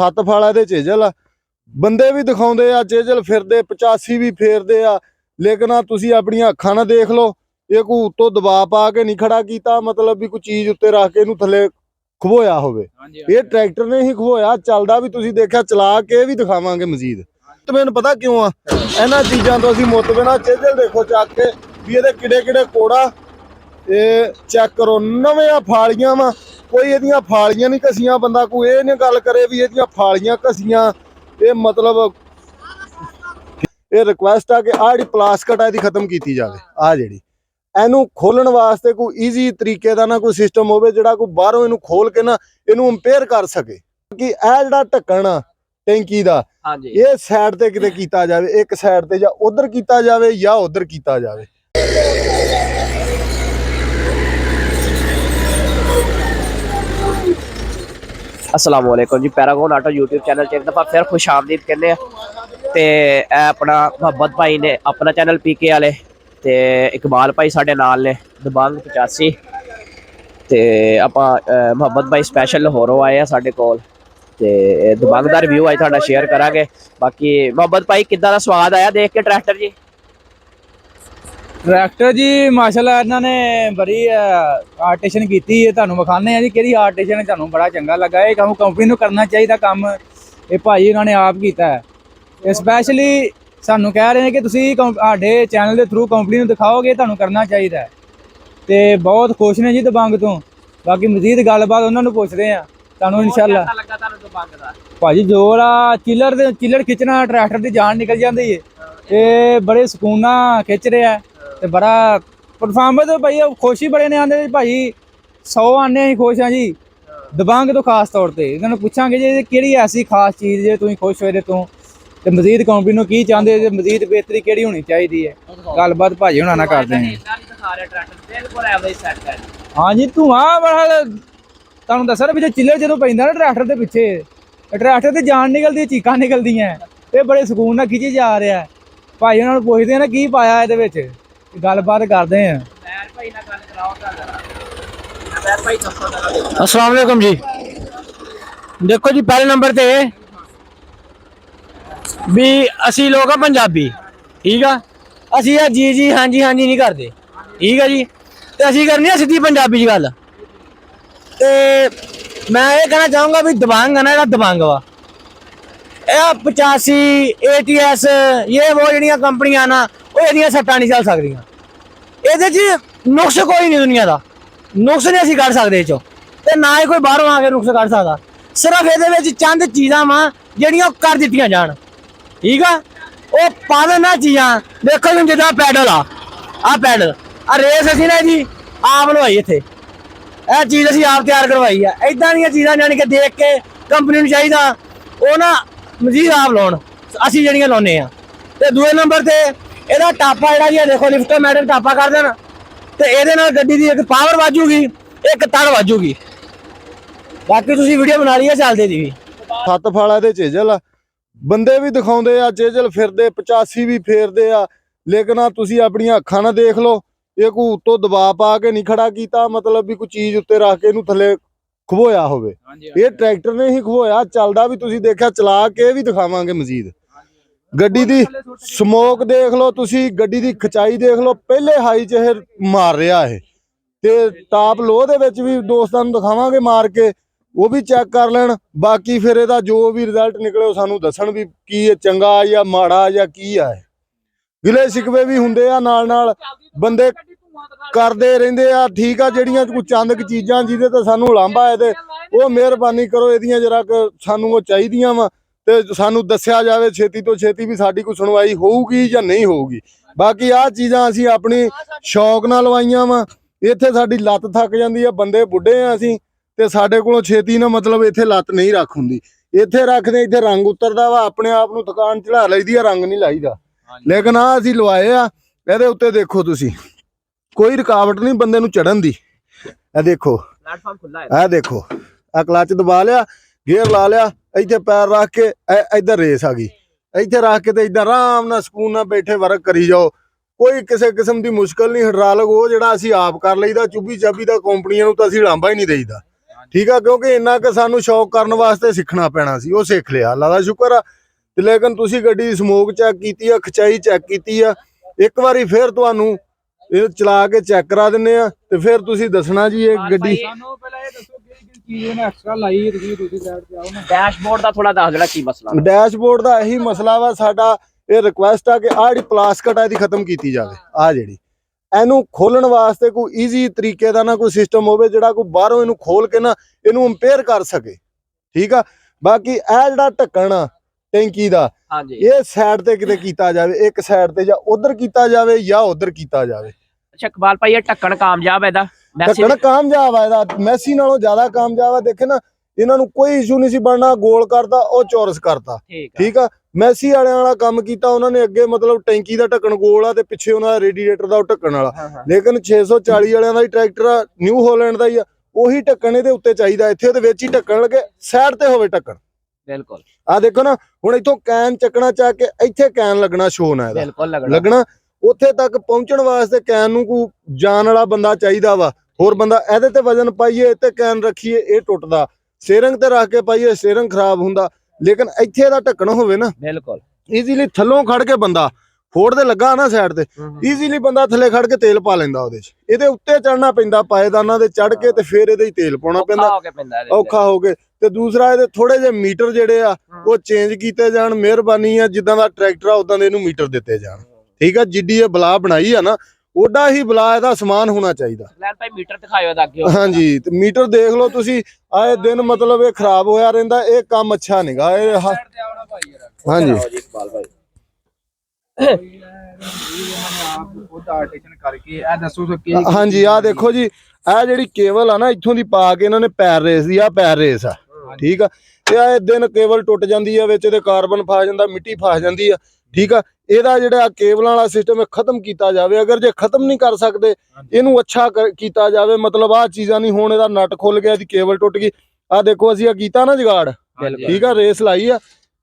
7 ਫਾਲਾ ਦੇ ਚੇਜਲ ਆ, ਬੰਦੇ ਵੀ ਦਿਖਾਉਂਦੇ ਆ ਚੇਜਲ ਫਿਰਦੇ 85 ਵੀ ਫੇਰਦੇ ਆ, ਲੇਕਿਨ ਆ ਤੁਸੀਂ ਆਪਣੀਆਂ ਅੱਖਾਂ ਨਾਲ ਦੇਖ ਲਓ। ਇਹ ਕੋਈ ਉੱਤੋਂ ਦਬਾਅ ਪਾ ਕੇ ਨਹੀਂ ਖੜਾ ਕੀਤਾ, ਮਤਲਬ ਵੀ ਕੋਈ ਚੀਜ਼ ਉੱਤੇ ਰੱਖ ਕੇ ਇਹਨੂੰ ਥੱਲੇ ਖਵੋਇਆ ਹੋਵੇ। ਇਹ ਟਰੈਕਟਰ ਨੇ ਹੀ ਖਵੋਇਆ, ਚੱਲਦਾ ਵੀ ਤੁਸੀਂ ਦੇਖਿਆ, ਚਲਾ ਕੇ ਵੀ ਦਿਖਾਵਾਂਗੇ ਮਜ਼ੀਦ। ਤੇ ਮੈਨੂੰ ਪਤਾ ਕਿਉਂ ਆ, ਇਹਨਾਂ ਚੀਜ਼ਾਂ ਤੋਂ ਅਸੀਂ ਮੁਤਬਿਨਾ। ਚੇਜਲ ਦੇਖੋ ਚੱਕ ਕੇ ਵੀ ਇਹਦੇ ਕਿਹੜੇ ਕਿਹੜੇ ਕੋੜਾ, ਇਹ ਚੈੱਕ ਕਰੋ, ਨਵੀਆਂ ਫਾਲੀਆਂ ਵਾ, ਕੋਈ ਇਹਦੀਆਂ ਫਾਲੀਆਂ ਨਹੀਂ ਘਸੀਆਂ। ਬੰਦਾ ਕੋਈ ਇਹ ਨਹੀਂ ਗੱਲ ਕਰੇ ਵੀ ਇਹਦੀਆਂ ਫਾਲੀਆਂ ਘਸੀਆਂ। ਇਹ ਮਤਲਬ ਇਹ ਰਿਕੁਐਸਟ ਆ ਕਿ ਆਹ ਜਿਹੜੀ ਪਲਾਸਟਿਕ ਆ ਇਹਦੀ ਖਤਮ ਕੀਤੀ ਜਾਵੇ। ਆਹ ਜਿਹੜੀ ਇਹਨੂੰ ਖੋਲਣ ਵਾਸਤੇ ਕੋਈ ਈਜ਼ੀ ਤਰੀਕੇ ਦਾ ਨਾ ਕੋਈ ਸਿਸਟਮ ਹੋਵੇ ਜਿਹੜਾ ਕੋਈ ਬਾਹਰੋਂ ਇਹਨੂੰ ਖੋਲ ਕੇ ਨਾ ਇਹਨੂੰ ਇੰਪੇਅਰ ਕਰ ਸਕੇ। ਕਿ ਇਹ ਜਿਹੜਾ ਢੱਕਣ ਆ ਟੈਂਕੀ ਦਾ, ਇਹ ਸਾਈਡ ਤੇ ਕਿਤੇ ਕੀਤਾ ਜਾਵੇ, ਇੱਕ ਸਾਈਡ ਤੇ ਜਾਂ ਉਧਰ ਕੀਤਾ ਜਾਵੇ ਜਾਂ ਉਧਰ ਕੀਤਾ ਜਾਵੇ। अस्सलाम वालेकुम जी। पैरागॉन ऑटो यूट्यूब चैनल च एक दफ़ा फिर खुश आमदीद कहने ते अपना मोहब्बत भाई ने अपना चैनल पीके वाले ते इकबाल भाई साढ़े नाल ने दबंग 85 ते आपां मोहब्बत भाई स्पैशल लाहौरों आए हैं साढ़े कोल ते दबंग दा रिव्यू अज तुहाडा शेयर करांगे। बाकी मोहब्बत भाई किद्दां दा स्वाद आया देख के ट्रैक्टर जी? ट्रैक्टर जी माशाल्लाह इन्होंने बड़ी आर्टिशन की तुहानू विखाने जी कि आर्टिशन तुहानू बड़ा चंगा लगा। ये काम कंपनी नू करना चाहिए काम, ये भाई उन्होंने आप किया है। स्पैशली सानू कह रहे हैं कि तुसी साडे चैनल के थ्रू कंपनी नू दिखाओगे, तुहानू करना चाहिए। तो बहुत खुश ने जी दबंग तो। बाकी मजीद गलबात उन्होंने पूछते हैं तुहानू इंशाअल्लाह। भाजी जोर आ चिलर खिंचना, ट्रैक्टर की जान निकल जाती है, ये बड़े सुकून नाल खिंच रहा है। तो बड़ा परफॉर्मेंस भाई खुश ही बड़े ने आते भाई 100 आने ही खुश हाँ जी दबंग तो खास तौर पर। इन्होंने पूछांगे जी कि ऐसी खास चीज़ जो तुम खुश हुए तो मजीद कंपनी को की चाहते हो, मजीद बेहतरी कि होनी चाहिए है। गलबात भाजी हुणा ना करते हैं। हाँ जी धुआं बड़ा तुहानू दसा ना पिछले चिल्लर जो पैंदा ना ट्रैक्टर के पिछे, ट्रैक्टर की जान निकलती, चीकां निकलदियां, ये बड़े सुकून नाल खिंची जा रहा है। भाई उन्होंने पूछते हैं ना की पाया ये गलबात करते हैं। अस्सलाम वालेकुम जी। देखो जी पहले नंबर ते भी असी लोग हैं पंजाबी, ठीक है। असी जी जी हाँ जी नहीं करते, ठीक है जी। तो असी करनी है सीधी पंजाबी च गल। ते मैं ये कहना चाहूँगा भी दबंग है ना, जेह्ड़ा दबंग वा 85 ATS ये वो जड़ियाँ कंपनियां ना वो एदियां सट्टां नहीं चल सकदियां। ਇਹਦੇ 'ਚ ਨੁਕਸ ਕੋਈ ਨਹੀਂ ਦੁਨੀਆ ਦਾ, ਨੁਕਸ ਨਹੀਂ ਅਸੀਂ ਕੱਢ ਸਕਦੇ ਇਹ 'ਚੋਂ, ਤੇ ਨਾ ਹੀ ਕੋਈ ਬਾਹਰੋਂ ਆ ਕੇ ਨੁਕਸ ਕੱਢ ਸਕਦਾ। ਸਿਰਫ ਇਹਦੇ ਵਿੱਚ ਚੰਦ ਚੀਜ਼ਾਂ ਵਾ ਜਿਹੜੀਆਂ ਕਰ ਦਿੱਤੀਆਂ ਜਾਣ, ਠੀਕ ਆ। ਉਹ ਪਾ ਦੇਣਾ ਚੀਜ਼ਾਂ ਦੇਖੋ ਜੀ, ਜਿੱਦਾਂ ਪੈਡਲ ਆ ਪੈਡਲ ਆ ਰੇਸ ਅਸੀਂ ਨਾ ਜੀ ਆਪ ਲਵਾਈ ਇੱਥੇ, ਇਹ ਚੀਜ਼ ਅਸੀਂ ਆਪ ਤਿਆਰ ਕਰਵਾਈ ਆ। ਇੱਦਾਂ ਦੀਆਂ ਚੀਜ਼ਾਂ ਜਾਣੀ ਕਿ ਦੇਖ ਕੇ ਕੰਪਨੀ ਨੂੰ ਚਾਹੀਦਾ ਉਹ ਨਾ ਮਜ਼ੀਦ ਆਪ ਲਾਉਣ, ਅਸੀਂ ਜਿਹੜੀਆਂ ਲਾਉਂਦੇ ਆ। ਤੇ ਦੂਏ ਨੰਬਰ ਤੇ ਇਹਦਾ ਟਾਪਾ ਜਿਹੜਾ ਜੀ ਦੇਖੋ ਲਿਫਟੋਮੈਟਿਕ ਟਾਪਾ ਕਰ ਦੇਣ ਤੇ ਇਹਦੇ ਨਾਲ ਗੱਡੀ ਦੀ ਇੱਕ ਪਾਵਰ ਵਾਜੂਗੀ, ਇੱਕ ਤੜ ਵਾਜੂਗੀ। ਬਾਕੀ ਤੁਸੀਂ ਵੀਡੀਓ ਬਣਾ ਲਈ ਹੈ ਚੱਲਦੇ ਦੀ ਵੀ। 7 ਫਾਲਾ ਦੇ ਚੇਜਲ ਆ, ਬੰਦੇ ਵੀ ਦਿਖਾਉਂਦੇ ਆ ਚੇਜਲ ਫਿਰਦੇ 85 ਵੀ ਫੇਰਦੇ ਆ, ਲੇਕਿਨ ਆ ਤੁਸੀਂ ਆਪਣੀਆਂ ਅੱਖਾਂ ਨਾਲ ਦੇਖ ਲਓ। ਇਹ ਕੋਈ ਉੱਤੋਂ ਦਬਾਅ ਪਾ ਕੇ ਨਹੀਂ ਖੜਾ ਕੀਤਾ, ਮਤਲਬ ਵੀ ਕੋਈ ਚੀਜ਼ ਉੱਤੇ ਰੱਖ ਕੇ ਇਹਨੂੰ ਥੱਲੇ ਖਵੋਇਆ ਹੋਵੇ। ਇਹ ਟਰੈਕਟਰ ਨੇ ਹੀ ਖਵੋਇਆ, ਚੱਲਦਾ ਵੀ ਤੁਸੀਂ ਦੇਖਿਆ, ਚਲਾ ਕੇ ਵੀ ਦਿਖਾਵਾਂਗੇ ਮਜ਼ੀਦ। ਗੱਡੀ ਦੀ ਸਮੋਕ ਦੇਖ ਲਓ ਤੁਸੀਂ, ਗੱਡੀ ਦੀ ਖਿਚਾਈ ਦੇਖ ਲਓ, ਪਹਿਲੇ ਹਾਈ 'ਚ ਇਹ ਮਾਰ ਰਿਹਾ ਇਹ, ਤੇ ਟਾਪ ਲੋ ਦੇ ਵਿੱਚ ਵੀ ਦੋਸਤਾਂ ਨੂੰ ਦਿਖਾਵਾਂਗੇ ਮਾਰ ਕੇ, ਉਹ ਵੀ ਚੈੱਕ ਕਰ ਲੈਣ। ਬਾਕੀ ਫਿਰ ਇਹਦਾ ਜੋ ਵੀ ਰਿਜ਼ਲਟ ਨਿਕਲੇ ਉਹ ਸਾਨੂੰ ਦੱਸਣ ਵੀ ਕੀ ਇਹ ਚੰਗਾ ਜਾਂ ਮਾੜਾ ਜਾਂ ਕੀ ਆ। ਗਿਲੇ ਸ਼ਿਕਵੇ ਵੀ ਹੁੰਦੇ ਆ, ਨਾਲ ਬੰਦੇ ਕਰਦੇ ਰਹਿੰਦੇ ਆ, ਠੀਕ ਆ। ਜਿਹੜੀਆਂ ਕੋਈ ਚੰਦ ਚੀਜ਼ਾਂ ਜਿਹਦੇ ਤੇ ਸਾਨੂੰ ਉਲਾਂਭਾ ਹੈ ਤੇ ਉਹ ਮਿਹਰਬਾਨੀ ਕਰੋ, ਇਹਦੀਆਂ ਜਰਾ ਸਾਨੂੰ ਉਹ ਚਾਹੀਦੀਆਂ ਵਾ ਤੇ ਸਾਨੂੰ ਦੱਸਿਆ ਜਾਵੇ ਛੇਤੀ ਤੋਂ ਛੇਤੀ ਵੀ ਸਾਡੀ ਕੋਈ ਸੁਣਵਾਈ ਹੋਊਗੀ ਜਾਂ ਨਹੀਂ ਹੋਊਗੀ। ਬਾਕੀ ਆਹ ਚੀਜ਼ਾਂ ਅਸੀਂ ਆਪਣੀ ਸ਼ੌਕ ਨਾਲ ਲਵਾਈਆਂ ਵਾ। ਇੱਥੇ ਸਾਡੀ ਲੱਤ ਥੱਕ ਜਾਂਦੀ ਆ, ਬੰਦੇ ਬੁੱਢੇ ਆ ਅਸੀਂ, ਤੇ ਸਾਡੇ ਕੋਲੋਂ ਛੇਤੀ ਨਾ ਮਤਲਬ ਇੱਥੇ ਲੱਤ ਨਹੀਂ ਰੱਖ ਹੁੰਦੀ। ਇੱਥੇ ਰੱਖਦੇ ਇੱਥੇ ਰੰਗ ਉਤਰਦਾ ਵਾ, ਆਪਣੇ ਆਪ ਨੂੰ ਥਕਾਨ ਚੜਾ ਲਈਦੀ ਆ, ਰੰਗ ਨਹੀਂ ਲਾਈਦਾ। ਲੇਕਿਨ ਆ ਅਸੀਂ ਲਵਾਏ ਆ, ਇਹਦੇ ਉੱਤੇ ਦੇਖੋ ਤੁਸੀਂ ਕੋਈ ਰੁਕਾਵਟ ਨਹੀਂ ਬੰਦੇ ਨੂੰ ਚੜਨ ਦੀ। ਇਹ ਦੇਖੋ ਪਲੇਟਫਾਰਮ ਖੁੱਲਾ ਹੈ, ਇਹ ਦੇਖੋ ਆ ਕਲਚ ਦਬਾ ਲਿਆ, ਗੇਅਰ ਲਾ ਲਿਆ, ਇੱਥੇ ਪੈਰ ਰੱਖ ਕੇ ਇੱਧਰ ਰੇਸ ਆ ਗਈ, ਇੱਥੇ ਰੱਖ ਕੇ ਤੇ ਇੱਦਾਂ ਆਰਾਮ ਨਾਲ ਸਕੂਨ ਨਾਲ ਬੈਠੇ ਵਰਕ ਕਰੀ ਜਾਓ। ਕੋਈ ਕਿਸੇ ਕਿਸਮ ਦੀ ਮੁਸ਼ਕਲ ਨਹੀਂ। ਹਾਈਡ੍ਰਾਲਿਕ ਉਹ ਜਿਹੜਾ ਅਸੀਂ ਆਪ ਕਰ ਲਈਦਾ, ਚੁੱਭੀ ਚਾਬੀ ਦਾ ਕੰਪਨੀਆਂ ਨੂੰ ਤਾਂ ਅਸੀਂ ਲਾਂਭਾ ਹੀ ਨਹੀਂ ਦੇਈਦਾ। ਠੀਕ ਆ, ਕਿਉਂਕਿ ਇੰਨਾ ਕਿ ਸਾਨੂੰ ਸ਼ੌਕ ਕਰਨ ਵਾਸਤੇ ਸਿੱਖਣਾ ਪੈਣਾ ਸੀ, ਉਹ ਸਿੱਖ ਲਿਆ, ਅੱਲਾ ਦਾ ਸ਼ੁਕਰ ਆ। ਤੇ ਲੇਕਿਨ ਤੁਸੀਂ ਗੱਡੀ ਦੀ ਸਮੋਕ ਚੈੱਕ ਕੀਤੀ ਆ, ਖਚਾਈ ਚੈੱਕ ਕੀਤੀ ਆ, ਇੱਕ ਵਾਰੀ ਫਿਰ ਤੁਹਾਨੂੰ ਇਹ ਚਲਾ ਕੇ ਚੈੱਕ ਕਰਾ ਦਿੰਨੇ ਆ ਤੇ ਫਿਰ ਤੁਸੀਂ ਦੱਸਣਾ ਜੀ ਇਹ ਗੱਡੀ। ਸਾਨੂੰ ਪਹਿਲਾਂ ਇਹ ਦੱਸੋ ਕਿਹੜੀ ਚੀਜ਼ ਇਹਨੇ ਐਕਸਟਰਾ ਲਾਈ ਹੈ, ਤੁਸੀਂ ਸਾਈਡ ਤੇ ਆਓ ਨਾ। ਡੈਸ਼ਬੋਰਡ ਦਾ ਥੋੜਾ ਦੱਸ ਦੇਣਾ ਕੀ ਮਸਲਾ। ਡੈਸ਼ਬੋਰਡ ਦਾ ਇਹੀ ਮਸਲਾ ਵਾ ਸਾਡਾ, ਇਹ ਰਿਕੁਐਸਟ ਆ ਕਿ ਆਹ ਜਿਹੜੀ ਪਲਾਸਕਟ ਆ ਇਹਦੀ ਖਤਮ ਕੀਤੀ ਜਾਵੇ। ਆ ਜਿਹੜੀ ਇਹਨੂੰ ਖੋਲਣ ਵਾਸਤੇ ਕੋਈ ਈਜ਼ੀ ਤਰੀਕੇ ਦਾ ਨਾ ਕੋਈ ਸਿਸਟਮ ਹੋਵੇ ਜਿਹੜਾ ਕੋਈ ਬਾਹਰੋਂ ਇਹਨੂੰ ਖੋਲ ਕੇ ਨਾ ਇਹਨੂੰ ਇੰਪੇਅਰ ਕਰ ਸਕੇ, ਠੀਕ ਆ। ਬਾਕੀ ਇਹ ਜਿਹੜਾ ਢੱਕਣ ਆ ਟੈਂਕੀ ਦਾ, ਹਾਂਜੀ ਇਹ ਸਾਈਡ ਤੇ ਕਿਤੇ ਕੀਤਾ ਜਾਵੇ, ਇੱਕ ਸਾਈਡ ਤੇ ਜਾਂ ਉਧਰ ਕੀਤਾ ਜਾਵੇ ਜਾਂ ਉਧਰ ਕੀਤਾ ਜਾਵੇ। ਅੱਛਾ ਇਕਬਾਲ ਭਾਈ ਇਹ ਢੱਕਣ ਕਾਮਯਾਬ ਹੈ ਇਹਦਾ? ਢੱਕਣ ਕਾਮਯਾਬ ਆ ਇਹਦਾ, ਮੈਸੀ ਨਾਲੋਂ ਜ਼ਿਆਦਾ ਕਾਮਯਾਬ ਆ। ਦੇਖੇ ਨਾ ਇਹਨਾਂ ਨੂੰ ਕੋਈ ਇਸ਼ੂ ਨਹੀਂ ਸੀ ਬਣਨਾ, ਗੋਲ ਕਰਤਾ ਉਹ ਚੌਰਸ ਕਰਤਾ, ਠੀਕ ਆ। ਮੈਸੀ ਵਾਲਿਆਂ ਵਾਲਾ ਕੰਮ ਕੀਤਾ ਉਹਨਾਂ ਨੇ, ਅੱਗੇ ਮਤਲਬ ਟੈਂਕੀ ਦਾ ਢੱਕਣ ਗੋਲ ਆ ਤੇ ਪਿੱਛੇ ਉਹਨਾਂ ਦਾ ਰੇਡੀਏਟਰ ਦਾ ਉਹ ਢੱਕਣ ਵਾਲਾ। ਲੇਕਿਨ 640 ਵਾਲਿਆਂ ਦਾ ਹੀ ਟਰੈਕਟਰ ਆ, ਨਿਊ ਹਾਲੈਂਡ ਦਾ ਹੀ ਆ, ਉਹੀ ਢੱਕਣ ਇਹਦੇ ਉੱਤੇ ਚਾਹੀਦਾ, ਇੱਥੇ ਉਹਦੇ ਵਿੱਚ ਹੀ ਢੱਕਣ ਲੱਗੇ, ਸਾਈਡ ਤੇ ਹੋਵੇ ਢੱਕਣ। ਬਿਲਕੁਲ ਆ ਦੇਖੋ ਨਾ, ਹੁਣ ਇੱਥੋਂ ਕੈਨ ਚੱਕਣਾ ਚਾਹ ਕੇ ਇੱਥੇ ਕੈਨ ਲੱਗਣਾ ਸ਼ੋਅ ਨਾ ਇਹਦਾ, ਬਿਲਕੁਲ ਲੱਗਣਾ। ਉੱਥੇ ਤੱਕ ਪਹੁੰਚਣ ਵਾਸਤੇ ਕੈਨ ਨੂੰ ਕੋਈ ਜਾਣ ਵਾਲਾ ਬੰਦਾ ਚਾਹੀਦਾ ਵਾ, ਹੋਰ ਬੰਦਾ। ਇਹਦੇ ਤੇ ਵਜਨ ਪਾਈਏ ਤੇ ਕੈਨ ਰੱਖੀਏ, ਇਹ ਟੁੱਟਦਾ। ਸਟੀਅਰਿੰਗ ਤੇ ਰੱਖ ਕੇ ਪਾਈਏ, ਸਟੀਅਰਿੰਗ ਖਰਾਬ ਹੁੰਦਾ। ਲੇਕਿਨ ਇੱਥੇ ਦਾ ਢੱਕਣ ਹੋਵੇ ਨਾ, ਬਿਲਕੁਲ ਈਜ਼ੀਲੀ ਥੱਲੋਂ ਖੜ ਕੇ ਬੰਦਾ ਫੋੜ ਦੇ ਲੱਗਾ ਨਾ ਸਾਈਡ ਤੇ, ਈਜ਼ੀਲੀ ਬੰਦਾ ਥੱਲੇ ਖੜ ਕੇ ਤੇਲ ਪਾ ਲੈਂਦਾ ਉਹਦੇ 'ਚ। ਇਹਦੇ ਉੱਤੇ ਚੜਨਾ ਪੈਂਦਾ, ਪਾਏਦਾਨਾਂ ਦੇ ਚੜ ਕੇ ਤੇ ਫਿਰ ਇਹਦੇ ਹੀ ਤੇਲ ਪਾਉਣਾ ਪੈਂਦਾ, ਔਖਾ ਹੋ ਕੇ। ਤੇ ਦੂਸਰਾ ਇਹਦੇ ਥੋੜੇ ਜਿਹੇ ਮੀਟਰ ਜਿਹੜੇ ਆ ਉਹ ਚੇਂਜ ਕੀਤੇ ਜਾਣ, ਮਿਹਰਬਾਨੀ ਆ। ਜਿੱਦਾਂ ਦਾ ਟਰੈਕਟਰ ਆ ਉਦਾਂ ਦੇ ਇਹਨੂੰ ਮੀਟਰ ਦਿੱਤੇ ਜਾਣ, ਠੀਕ ਆ। ਜਿੱਡੀ ਇਹ ਬਲਾ ਬਣਾਈ ਆ ਨਾ, ਓਡਾ ਹੀ ਬਲਾ ਇਹਦਾ ਸਮਾਨ ਹੋਣਾ ਚਾਹੀਦਾ। ਭਾਈ ਮੀਟਰ ਦਿਖਾਇਓ ਇਹਦਾ ਅੱਗੇ। ਹਾਂਜੀ, ਤੇ ਮੀਟਰ ਦੇਖ ਲਓ ਤੁਸੀਂ, ਆਏ ਦਿਨ ਮਤਲਬ ਇਹ ਖਰਾਬ ਹੋਇਆ ਰਹਿੰਦਾ, ਇਹ ਕੰਮ ਅੱਛਾ ਨਹੀਂਗਾ ਇਹ। ਹਾਂਜੀ ਇਕਬਾਲ ਭਾਈ ਹਾਂਜੀ, ਆ ਦੇਖੋ ਜੀ, ਇਹ ਜਿਹੜੀ ਕੇਬਲ ਆ ਨਾ ਇੱਥੋਂ ਦੀ ਪਾ ਕੇ ਇਹਨਾਂ ਨੇ ਪੈਰ ਰੇਸ ਦੀ, ਆ ਪੈਰ ਰੇਸ ਆ, ਠੀਕ ਆ। ਤੇ ਆਏ ਦਿਨ ਕੇਬਲ ਟੁੱਟ ਜਾਂਦੀ ਆ, ਵਿੱਚ ਇਹਦੇ ਕਾਰਬਨ ਫਸ ਜਾਂਦਾ, ਮਿੱਟੀ ਫਸ ਜਾਂਦੀ ਆ, ਠੀਕ ਆ। ਇਹਦਾ ਜਿਹੜਾ ਕੇਬਲਾਂ ਵਾਲਾ ਸਿਸਟਮ ਖਤਮ ਕੀਤਾ ਜਾਵੇ। ਅਗਰ ਜੇ ਖਤਮ ਨਹੀਂ ਕਰ ਸਕਦੇ, ਇਹਨੂੰ ਅੱਛਾ ਕੀਤਾ ਜਾਵੇ। ਮਤਲਬ ਆਹ ਚੀਜ਼ਾਂ ਨਹੀਂ, ਹੁਣ ਇਹਦਾ ਨਟ ਖੁੱਲ ਗਿਆ, ਇਹਦੀ ਕੇਬਲ ਟੁੱਟ ਗਈ। ਆ ਦੇਖੋ ਅਸੀਂ ਆ ਕੀਤਾ ਨਾ ਜਗਾੜ, ਠੀਕ ਆ, ਰੇਸ ਲਾਈ ਆ,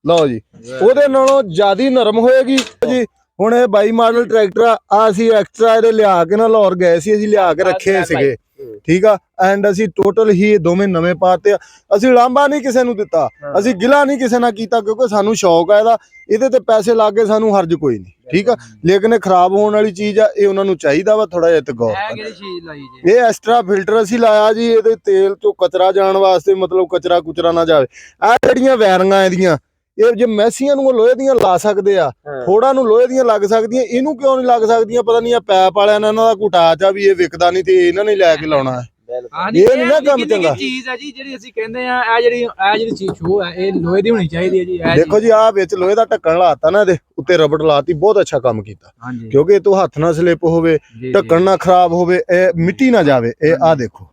ਲਓ ਜੀ। ਉਹਦੇ ਨਾਲੋਂ ਜ਼ਿਆਦਾ ਨਰਮ ਹੋਏਗੀ ਜੀ। ਹੁਣ ਇਹ 22 ਮਾਡਲ ਟਰੈਕਟਰ ਆ, ਅਸੀਂ ਐਕਸਟਰਾ ਇਹਦੇ ਲਿਆ ਕੇ ਨਾ ਲਾਹੌਰ ਗਏ ਸੀ, ਅਸੀਂ ਲਿਆ ਕੇ ਰੱਖੇ ਸੀਗੇ, ਠੀਕ ਆ। ਐਂਡ ਅਸੀਂ ਟੋਟਲ ਹੀ ਦੋਵੇਂ ਨਵੇਂ ਪਾਤੇ ਆ। ਅਸੀਂ ਲਾਂਭਾ ਨਹੀਂ ਕਿਸੇ ਨੂੰ ਦਿੱਤਾ, ਅਸੀਂ ਗਿਲਾ ਨਹੀਂ ਕਿਸੇ ਨਾਲ ਕੀਤਾ, ਕਿਉਂਕਿ ਸਾਨੂੰ ਸ਼ੌਕ ਆ ਇਹਦਾ। ਇਹਦੇ ਤੇ ਪੈਸੇ ਲਾ ਕੇ ਸਾਨੂੰ ਹਰਜ ਕੋਈ ਨਹੀਂ, ਠੀਕ ਆ। ਲੇਕਿਨ ਇਹ ਖਰਾਬ ਹੋਣ ਵਾਲੀ ਚੀਜ਼ ਆ, ਇਹ ਉਹਨਾਂ ਨੂੰ ਚਾਹੀਦਾ ਵਾ ਥੋੜਾ ਜਿਹਾ ਤੇ ਗੌਰ ਕਰਨ। ਇਹ ਐਕਸਟਰਾ ਫਿਲਟਰ ਅਸੀਂ ਲਾਇਆ ਜੀ, ਇਹਦੇ ਤੇਲ ਚੋਂ ਕਚਰਾ ਜਾਣ ਵਾਸਤੇ, ਮਤਲਬ ਕਚਰਾ ਕੁਚਰਾ ਨਾ ਜਾਵੇ। ਆ ਜਿਹੜੀਆਂ ਵੈਰਿੰਗਾਂ ਇਹਦੀਆਂ, ਇਹ ਜੇ ਮੈਸੀਆਂ ਨੂੰ ਲੋਹੇ ਦੀਆਂ ਲਾ ਸਕਦੇ ਆ, ਥੋੜਾ ਨੂੰ ਲੋਹੇ ਦੀਆਂ ਲੱਗ ਸਕਦੀਆਂ, ਇਹਨੂੰ ਕਿਉਂ ਨਹੀਂ ਲੱਗ ਸਕਦੀਆਂ? ਪਤਾ ਨਹੀਂ ਆ ਪੈਪ ਵਾਲਿਆਂ ਨੇ ਇਹਨਾਂ ਦਾ ਘੁਟਾਚ ਆ ਵੀ ਇਹ ਵਿਕਦਾ ਨਹੀਂ ਤੇ ਇਹਨਾਂ ਨੇ ਲੈ ਕੇ ਲਾਉਣਾ ਹੈ। ਇਹ ਨਹੀਂ ਨਾ ਕੰਮ ਚੰਗਾ। ਚੀਜ਼ ਹੈ ਜੀ ਜਿਹੜੀ ਅਸੀਂ ਕਹਿੰਦੇ ਆ, ਇਹ ਜਿਹੜੀ ਚੀਜ਼ ਸ਼ੋ ਹੈ, ਇਹ ਲੋਹੇ ਦੀ ਹੋਣੀ ਚਾਹੀਦੀ ਹੈ ਜੀ। ਦੇਖੋ ਜੀ, ਆ ਵਿੱਚ ਲੋਹੇ ਦਾ ਢੱਕਣ ਲਾਤਾ ਨਾ, ਇਹਦੇ ਉੱਤੇ ਰਬੜ ਲਾਤੀ, ਬਹੁਤ ਅੱਛਾ ਕੰਮ ਕੀਤਾ। ਕਿਉਂਕਿ ਇਹ ਤੋਂ ਹੱਥ ਨਾ ਸਲਿੱਪ ਹੋਵੇ, ਢੱਕਣ ਨਾ ਖਰਾਬ ਹੋਵੇ, ਇਹ ਮਿੱਟੀ ਨਾ ਜਾਵੇ। ਇਹ ਆ ਦੇਖੋ,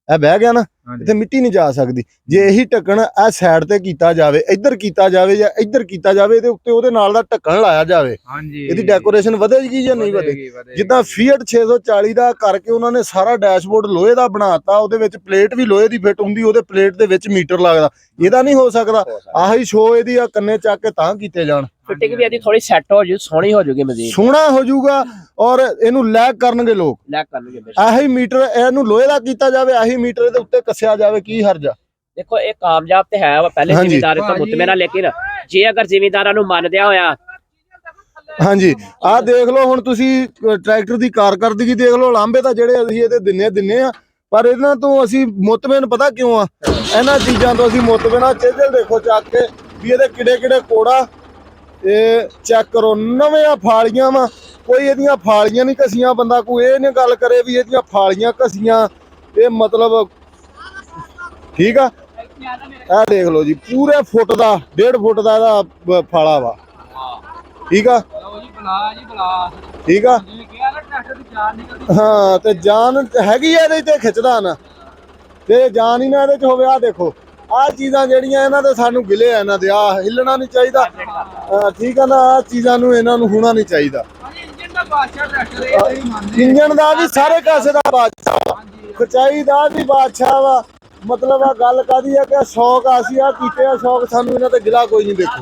ਇਹ ਬਹਿ ਗਿਆ ਨਾ, ਇੱਥੇ ਮਿੱਟੀ ਨਹੀਂ ਜਾ ਸਕਦੀ। ਜੇ ਇਹੀ ਢੱਕਣ ਇਹ ਸਾਈਡ ਤੇ ਕੀਤਾ ਜਾਵੇ, ਇੱਧਰ ਕੀਤਾ ਜਾਵੇ ਜਾਂ ਇੱਧਰ ਕੀਤਾ ਜਾਵੇ, ਇਹਦੇ ਉੱਤੇ ਉਹਦੇ ਨਾਲ ਦਾ ਢੱਕਣ ਲਾਇਆ ਜਾਵੇ, ਇਹਦੀ ਡੈਕੋਰੇਸ਼ਨ ਵਧੇਗੀ ਜਾਂ ਨਹੀਂ ਵਧੇਗੀ? ਜਿੱਦਾਂ ਫੀਟ 640 ਦਾ ਕਰਕੇ ਉਹਨਾਂ ਨੇ ਸਾਰਾ ਡੈਸ਼ਬੋਰਡ ਲੋਹੇ ਦਾ ਬਣਾਤਾ, ਉਹਦੇ ਵਿੱਚ ਪਲੇਟ ਵੀ ਲੋਹੇ ਦੀ ਫਿੱਟ ਹੁੰਦੀ, ਉਹਦੇ ਪਲੇਟ ਦੇ ਵਿੱਚ ਮੀਟਰ ਲੱਗਦਾ। ਇਹਦਾ ਨਹੀਂ ਹੋ ਸਕਦਾ। ਆਹੀ ਸ਼ੋ ਇਹਦੀ ਆ, ਕੰਨੇ ਚੱਕ ਕੇ ਤਾਂ ਕੀਤੇ ਜਾਣ। ਫਿਟਿੰਗ ਵੀ ਇਹਦੀ ਥੋੜੀ ਸੈੱਟ ਹੋ ਜੂ, ਸੋਹਣੀ ਹੋ ਜੂਗੀ, ਮਜ਼ੀਦ ਸੋਹਣਾ ਹੋ ਜਾਊਗਾ। ਔਰ ਇਹਨੂੰ ਲੈਕ ਕਰਨਗੇ ਲੋਕ, ਲੈਕ ਕਰਨਗੇ। ਆਹੀ ਮੀਟਰ ਇਹਨੂੰ ਲੋਹੇ ਦਾ ਕੀਤਾ ਜਾਵੇ, ਆਹੀ ਮੀਟਰ ਇਹਦੇ ਉੱਤੇ ਕੱਸਿਆ ਜਾਵੇ, ਕੀ ਹਰਜ ਆ? ਦੇਖੋ ਇਹ ਕਾਮਯਾਬ ਤੇ ਹੈ ਪਹਿਲੇ ਜ਼ਿਮੀਂਦਾਰ ਤੋਂ ਮੁਤਮਿਨ, ਲੇਕਿਨ ਜੇ ਅਗਰ ਜ਼ਿਮੀਂਦਾਰਾਂ ਨੂੰ ਮੰਨਦਿਆ ਹੋਇਆ। ਹਾਂਜੀ, ਆਹ ਦੇਖ ਲਓ, ਹੁਣ ਤੁਸੀਂ ਟਰੈਕਟਰ ਦੀ ਕਾਰਕਰਦਗੀ ਦੇਖ ਲਓ। ਲਾਂਬੇ ਤਾਂ ਜਿਹੜੇ ਅਸੀਂ ਇਹਦੇ ਦਿੰਨੇ ਆ, ਪਰ ਇਹਨਾਂ ਤੋਂ ਅਸੀਂ ਮੁਤਮਿਨ ਪਤਾ ਕਿਉਂ ਆ? ਇਹਨਾਂ ਚੀਜ਼ਾਂ ਤੋਂ ਅਸੀਂ ਮੁਤਮਿਨ ਆ। ਚੇਜਲ ਦੇਖੋ ਚੱਕ ਕੇ ਵੀ ਇਹਦੇ ਕਿਹੜੇ ਕਿਹੜੇ ਕੋੜਾ, ਇਹ ਚੈੱਕ ਕਰੋ, ਨਵੀਆਂ ਫਾਲੀਆਂ ਵਾ। ਕੋਈ ਇਹਦੀਆਂ ਫਾਲੀਆਂ ਨਹੀਂ ਘਸੀਆਂ, ਬੰਦਾ ਕੋਈ ਇਹ ਨਹੀਂ ਗੱਲ ਕਰੇ ਵੀ ਇਹਦੀਆਂ ਫਾਲੀਆਂ ਘਸੀਆਂ, ਇਹ ਮਤਲਬ ਠੀਕ ਆ। ਇਹ ਦੇਖ ਲਓ ਜੀ, ਪੂਰੇ ਫੁੱਟ ਦਾ 1.5 ਫੁੱਟ ਦਾ ਇਹਦਾ ਫਾਲਾ ਵਾ, ਠੀਕ ਆ, ਠੀਕ ਆ। ਹਾਂ, ਤੇ ਜਾਨ ਹੈਗੀ ਆ ਇਹਦੇ ਤੇ, ਖਿੱਚਦਾ ਨਾ ਤੇ ਜਾਨ ਹੀ ਨਾ ਇਹਦੇ ਚ ਹੋਵੇ। ਆ ਦੇਖੋ, ਆਹ ਚੀਜ਼ਾਂ ਜਿਹੜੀਆਂ ਇਹਨਾਂ ਦੇ ਸਾਨੂੰ ਗਿਲੇ ਆ, ਇਹਨਾਂ ਦੇ ਆ ਹਿੱਲਣਾ ਨਹੀਂ ਚਾਹੀਦਾ, ਠੀਕ ਆ ਨਾ। ਆਹ ਚੀਜ਼ਾਂ ਨੂੰ ਇਹਨਾਂ ਨੂੰ ਹੋਣਾ ਨਹੀਂ ਚਾਹੀਦਾ। ਇੰਜਣ ਦਾ ਵੀ ਸਾਰੇ ਕਾਸੇ ਦਾ ਬਾਦਸ਼ਾਹ ਵਾ, ਖਚਾਈ ਦਾ ਵੀ ਬਾਦਸ਼ਾਹ ਵਾ। ਮਤਲਬ ਆ ਗੱਲ ਕਾਦੀ ਆ ਕਿ ਸ਼ੌਕ ਅਸੀਂ ਆ ਕੀਤੇ ਆ, ਸ਼ੌਕ ਸਾਨੂੰ ਇਹਨਾਂ ਤੇ ਗਿਲਾ ਕੋਈ ਨਹੀਂ। ਦੇਖੋ